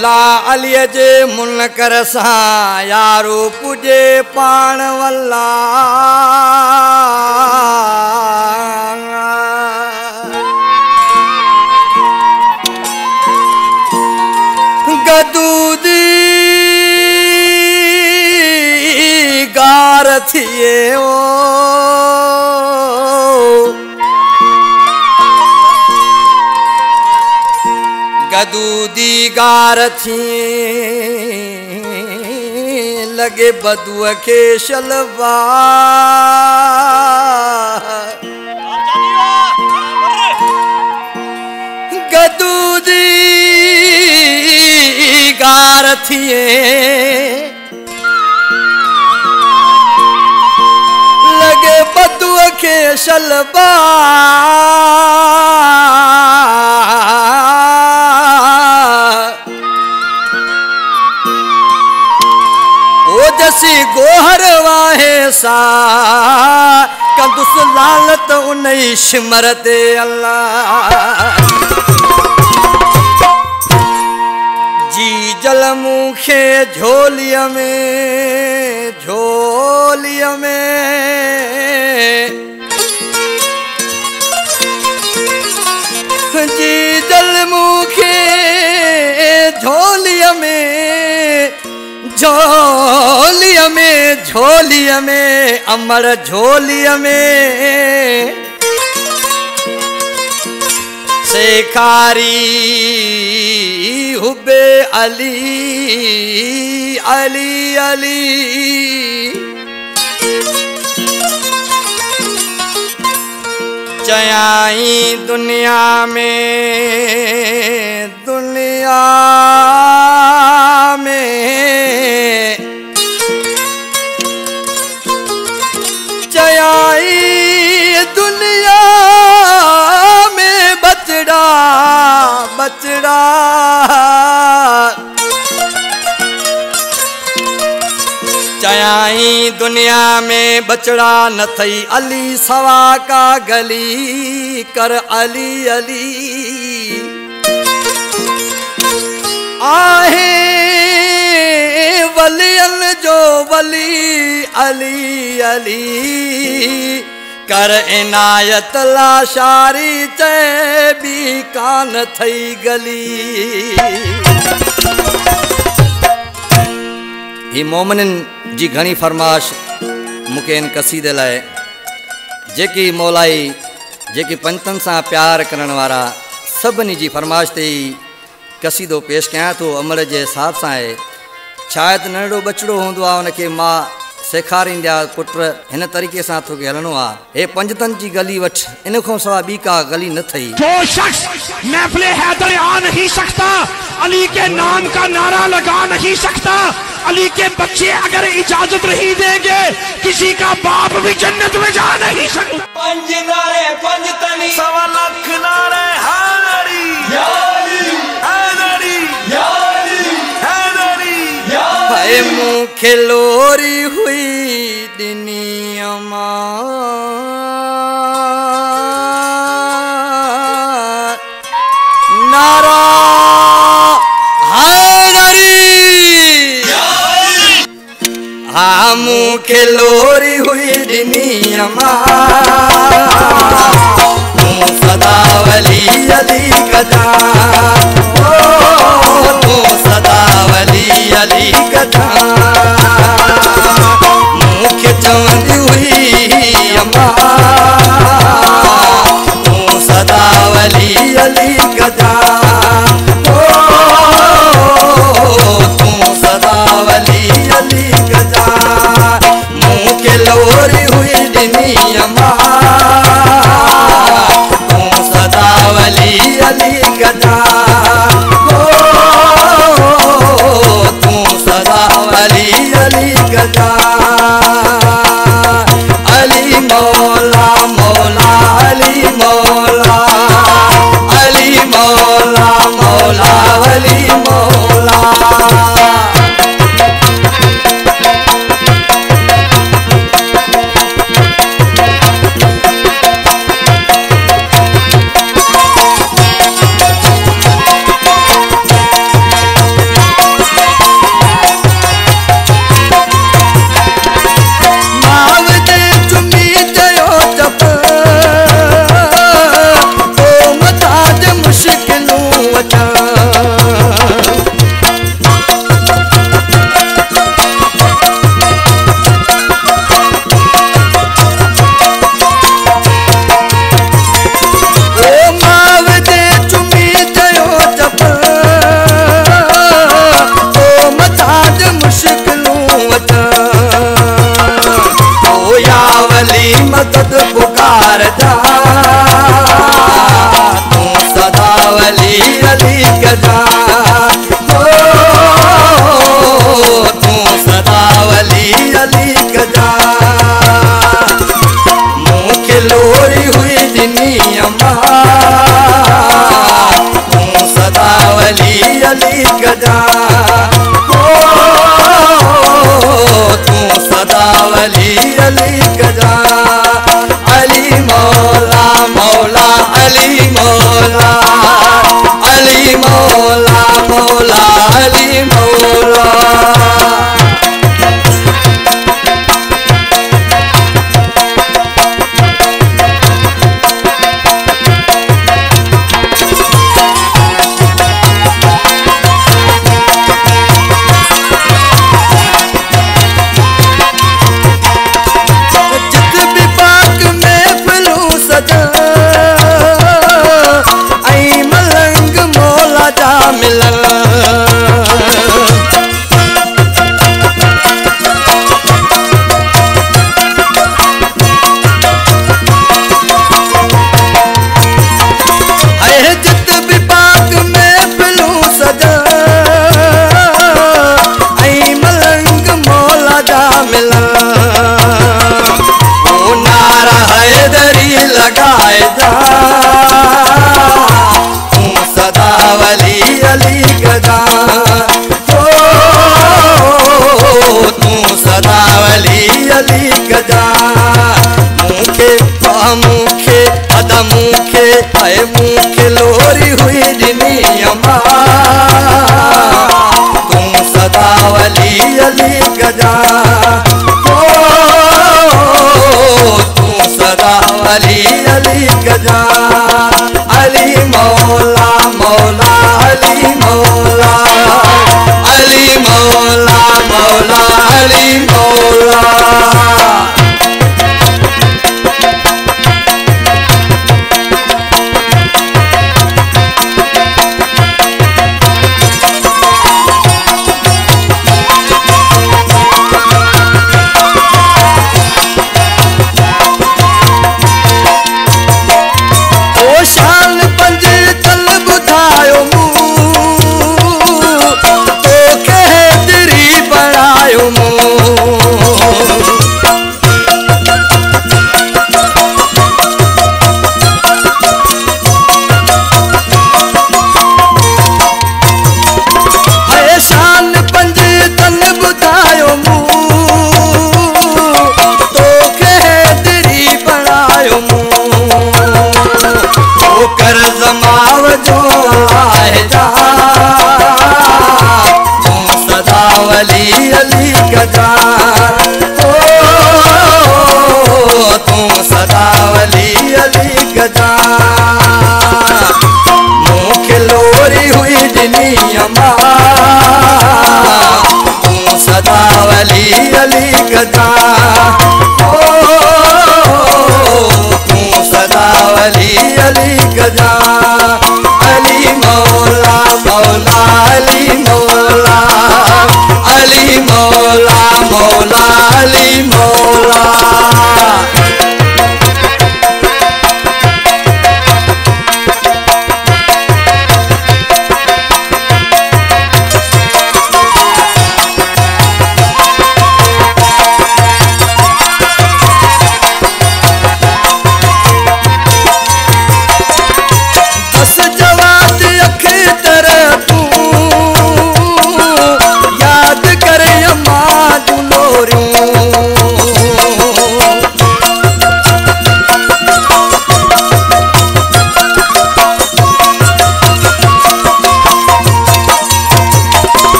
मौला अलीअ जे मुनकर सां यारो पुजे पाण वल्ला। गदूदी गार थिए ओ गदूदी गार थिए लगे बदुअ के शलवा। गदूदी गार थिए लगे बदुअ के शलवा। जसी गोहर वाहे सा कंदुस लालत उन्हीं शिमरते अल्लाह। जी जल मुखे झोलिया में झोलिया में जी जल मुखे झोलिया में झोलिया में झोलिया में अमर झोलिया में शेखारी हुबे अली अली अली। चयाई दुनिया में दुनिया में चयाई दुनिया में बचड़ा बचड़ा। चयाई दुनिया में बचड़ा न थई अली सवा का गली कर अली अली। आहे वलियन जो वली अली अली कर इनायत लाशारी चे भी कान थई गली। ही मोमिनन जी घणी फरमाश मुके इन कसीदे लाए जेकी मौलाई जेकी पंचन सां प्यार करण वारा सभिनी जी फरमाश ते कसीदो पेश कयां तो अमल जे हिसाब सां है। शायद नंढो बचड़ो होंदो आ उनके मां सेखारींदा पुट हिन तरीक़े सां तोखे हलणो आ। हे पंजतन जी गली वठ इन खां सवा ॿी का गली न थई। जो शख्स महफिल हैदर आ नहीं सकता अली के नाम का नारा लगा नहीं सकता। अली के बच्चे अगर इजाजत नहीं देंगे किसी का बाप भी जन्नत में जा नहीं सकता। पंज नारे पंजतनी सवा लख नारे हैदरी या अली हैदरी या अली हैदरी या भाई मुखे लोरी हुई दुनिया नारा मुखे लोरी हुई दुनिया तू सदा वली अली गदा तू सदा वली अली गदा। मुखे चवंदी हुई अम्मा तू सदा वली अली गदा तू सदा वली अली गदा। मुखे लोरी हुई दुनिया तू सदा वली अली गदा तू सदा वली अली गदा। अली मौला मौला अली मौला अली मौला मौला अली मौला। मदद पुकार जा तू सदा वली अली गजा हो तू सदा वली अली गजा मुख लोरी हुई दुनिया तू सदा वली अली गजा हो तू सदा वली अली गजा अली मौला मौला अली मौला अली मौला मौला अली मौला लगाए जा तू सदा वली अली गजा हो तू सदा वली अली गजा मुखे मुखे अदा मुखे आए मुखे लोरी हुई दुनिया तू सदा वली अली गजा हो तू सदा अली अली गजा अली मौला मौला अली मौला अली मौला मौला अली मौला